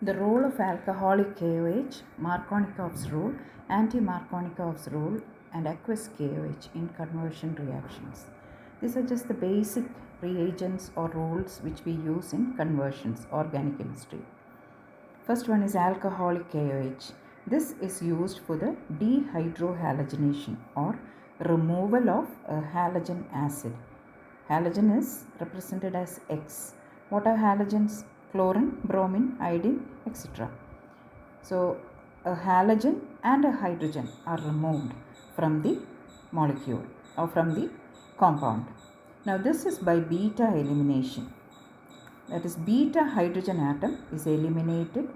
The role of alcoholic KOH, Markonikov's rule, anti-Markonikov's rule, and aqueous KOH in conversion reactions. These are just the basic reagents or rules which we use in conversions, organic chemistry. First one is alcoholic KOH. This is used for the dehydrohalogenation or removal of a halogen acid. Halogen is represented as X. What are halogens? Chlorine, bromine, iodine, etc. So a halogen and a hydrogen are removed from the molecule or from the compound. Now this is by beta elimination. That is, beta hydrogen atom is eliminated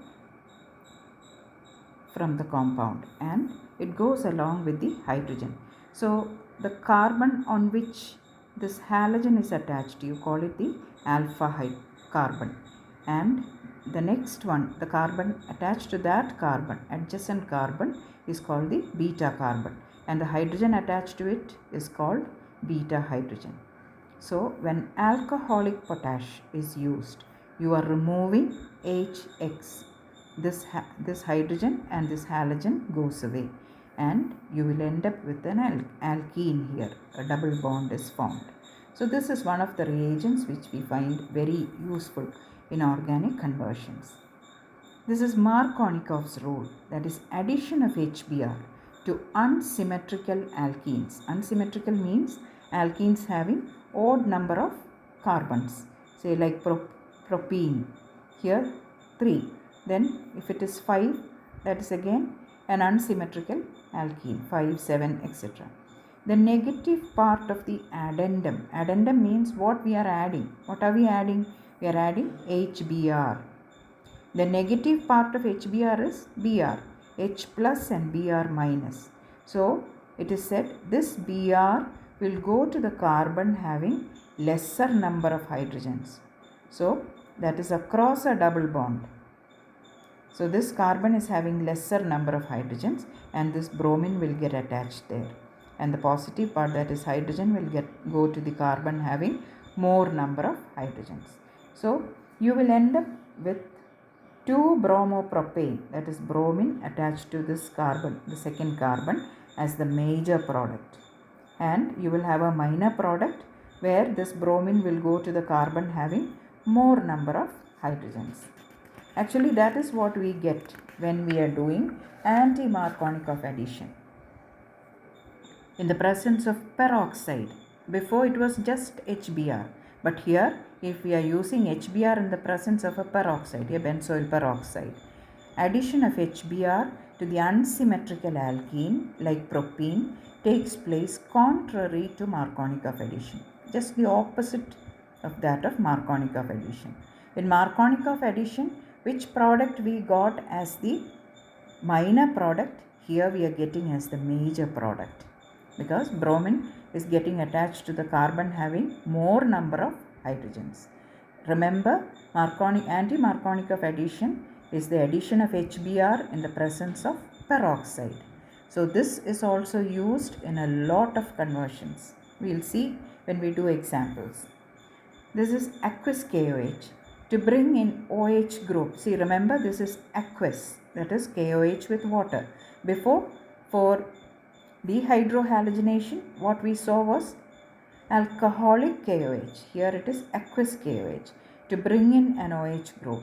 from the compound and it goes along with the hydrogen. So the carbon on which this halogen is attached, you call it the alpha carbon, and the next one, the carbon attached to that carbon, adjacent carbon, is called the beta carbon, and the hydrogen attached to it is called beta hydrogen. So when alcoholic potash is used, you are removing HX. This hydrogen and this halogen goes away and you will end up with an alkene here. A double bond is formed. So this is one of the reagents which we find very useful in organic conversions. This is Markonikov's rule, that is addition of HBr to unsymmetrical alkenes. Unsymmetrical means alkenes having odd number of carbons, say like propene, here 3. Then if it is 5, that is again an unsymmetrical alkene, 5, 7, etc. The negative part of the addendum means what we are adding. What are we adding? We are adding HBr. The negative part of HBr is Br, H plus and Br minus. So it is said this Br will go to the carbon having lesser number of hydrogens. So that is across a double bond. So this carbon is having lesser number of hydrogens and this bromine will get attached there. And the positive part, that is hydrogen, will go to the carbon having more number of hydrogens. So you will end up with 2 bromopropane, that is bromine attached to this carbon, the second carbon, as the major product. And you will have a minor product where this bromine will go to the carbon having more number of hydrogens. Actually, that is what we get when we are doing anti-Markonikov addition. In the presence of peroxide, before it was just HBr, but here if we are using HBr in the presence of a peroxide, a benzoyl peroxide, addition of HBr to the unsymmetrical alkene like propene takes place contrary to Markonikov addition, just the opposite of that of Markonikov addition. In Markonikov addition, which product we got as the minor product, here we are getting as the major product, because bromine is getting attached to the carbon having more number of hydrogens. Remember, anti-Markonikov addition is the addition of HBr in the presence of peroxide. So this is also used in a lot of conversions. We will see when we do examples. This is aqueous KOH. To bring in OH group, see, remember this is aqueous, that is KOH with water. Before, for dehydrohalogenation, what we saw was alcoholic KOH. Here it is aqueous KOH. To bring in an OH group,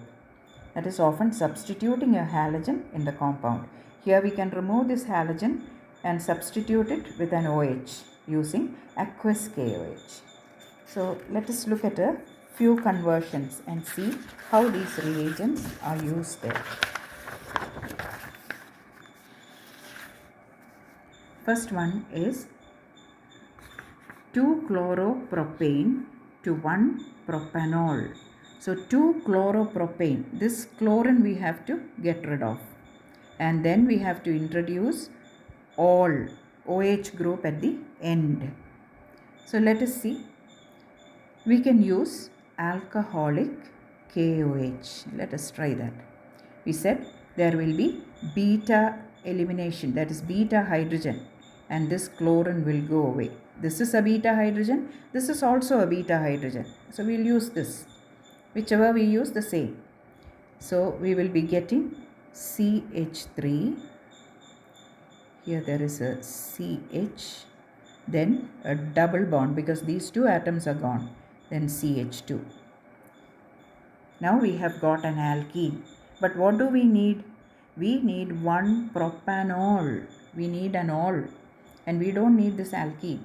that is often substituting a halogen in the compound. Here we can remove this halogen and substitute it with an OH using aqueous KOH. So let us look at a few conversions and see how these reagents are used there. First one is 2-chloropropane to 1-propanol. So 2-chloropropane, this chlorine we have to get rid of. And then we have to introduce all OH group at the end. So let us see. We can use alcoholic KOH. Let us try that. We said there will be beta elimination, that is beta hydrogen, and this chlorine will go away. This is a beta hydrogen, this is also a beta hydrogen. So we will use this. Whichever we use, the same. So we will be getting CH3. Here there is a CH, then a double bond because these two atoms are gone, then CH2. Now we have got an alkene. But what do we need? We need one propanol. We need an ol, and we don't need this alkene.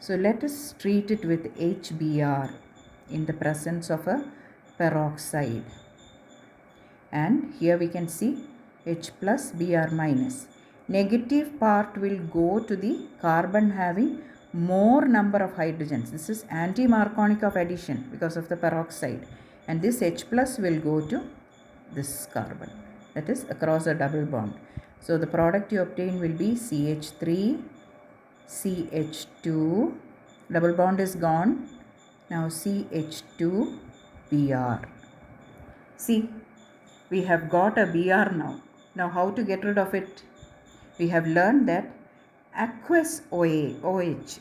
So let us treat it with HBr in the presence of a peroxide. And here we can see H plus Br minus. Negative part will go to the carbon having more number of hydrogens. This is anti-Markonikov addition because of the peroxide. And this H plus will go to this carbon, that is across a double bond. So the product you obtain will be CH3, CH2, double bond is gone. Now CH2, Br. See, we have got a Br now. Now how to get rid of it? We have learned that aqueous KOH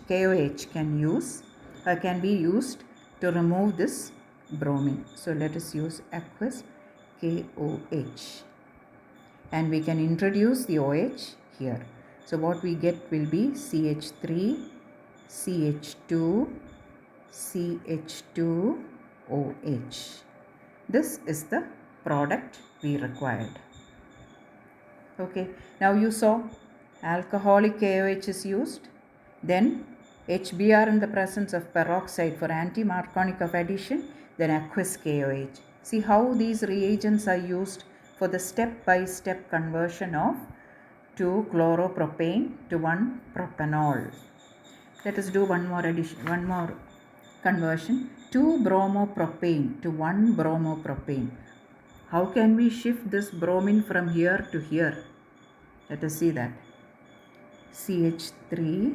can be used to remove this bromine. So let us use aqueous KOH, and we can introduce the OH here. So what we get will be CH3, CH2, CH2, OH. This is the product we required. Okay, now you saw alcoholic KOH is used, then HBr in the presence of peroxide for anti-Markonikov addition, then aqueous KOH. See how these reagents are used for the step-by-step conversion of 2 chloropropane to 1 propanol. Let us do one more conversion. 2 bromopropane to 1 bromopropane. How can we shift this bromine from here to here? Let us see that. CH3,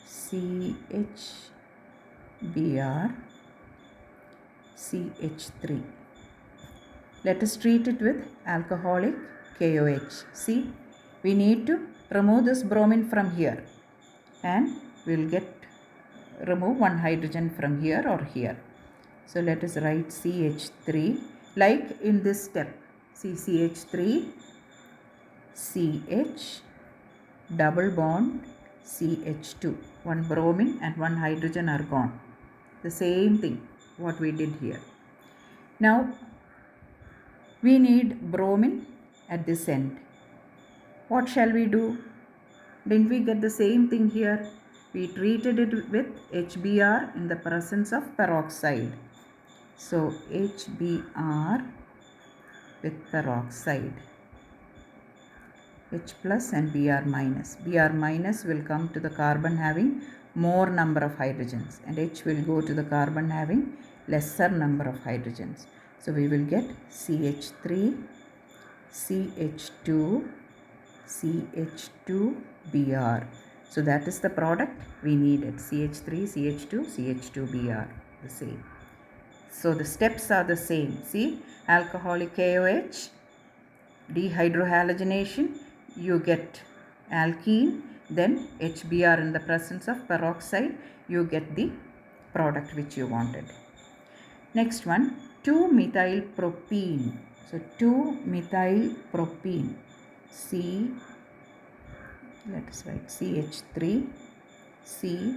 CHBr, CH3. Let us treat it with alcoholic KOH. See, we need to remove this bromine from here, and we will remove one hydrogen from here or here. So let us write CH3 like in this step. See, CH3, CH, double bond, CH2. One bromine and one hydrogen are gone. The same thing what we did here. Now we need bromine at this end. What shall we do? Didn't we get the same thing here? We treated it with HBr in the presence of peroxide. So HBr with peroxide. H plus and Br minus. Br minus will come to the carbon having more number of hydrogens, and H will go to the carbon having lesser number of hydrogens. So we will get CH3, CH2, CH2, Br. So that is the product we needed. CH3, CH2, CH2, Br. The same. So the steps are the same. See, alcoholic KOH, dehydrohalogenation, you get alkene, then HBr in the presence of peroxide, you get the product which you wanted. Next one, 2-methylpropene. So 2-methylpropene, let us write CH3, C,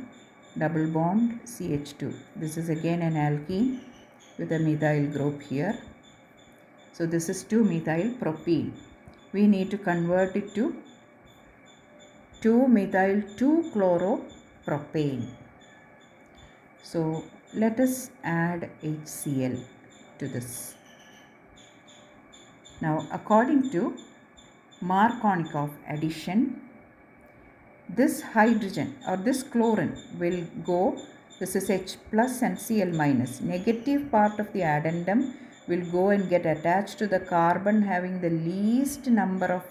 double bond, CH2. This is again an alkene with a methyl group here. So this is 2-methylpropene. We need to convert it to 2-methyl-2-chloropropane. So let us add HCl to this. Now according to Markonikov addition, this hydrogen or this chlorine will go, this is H plus and Cl minus. Negative part of the addendum will go and get attached to the carbon having the least number of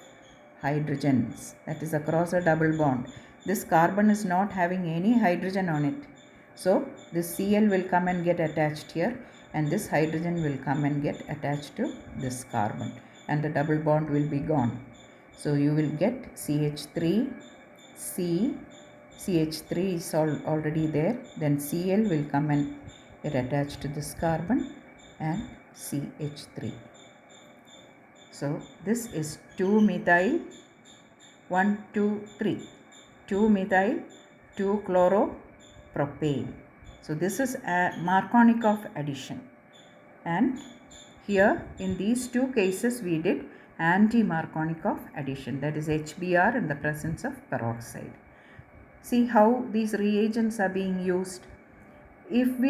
hydrogens, that is across a double bond. This carbon is not having any hydrogen on it. So this Cl will come and get attached here, and this hydrogen will come and get attached to this carbon, and the double bond will be gone. So you will get CH3, C, CH3 is already there, then Cl will come and get attached to this carbon, and CH3. So this is 2-methyl 1, 2, 3. 2-methyl 2-chloropropane. So this is a Markonikov addition. And here in these two cases we did anti-Markonikov addition, that is HBr in the presence of peroxide. See how these reagents are being used. If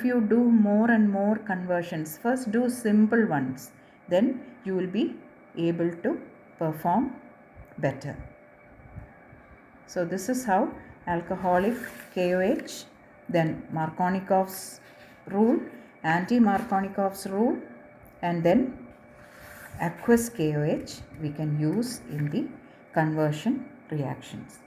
you do more and more conversions, first do simple ones, then you will be able to perform better. So this is how alcoholic KOH, then Markonikov's rule, anti-Markonikov's rule, and then aqueous KOH we can use in the conversion reactions.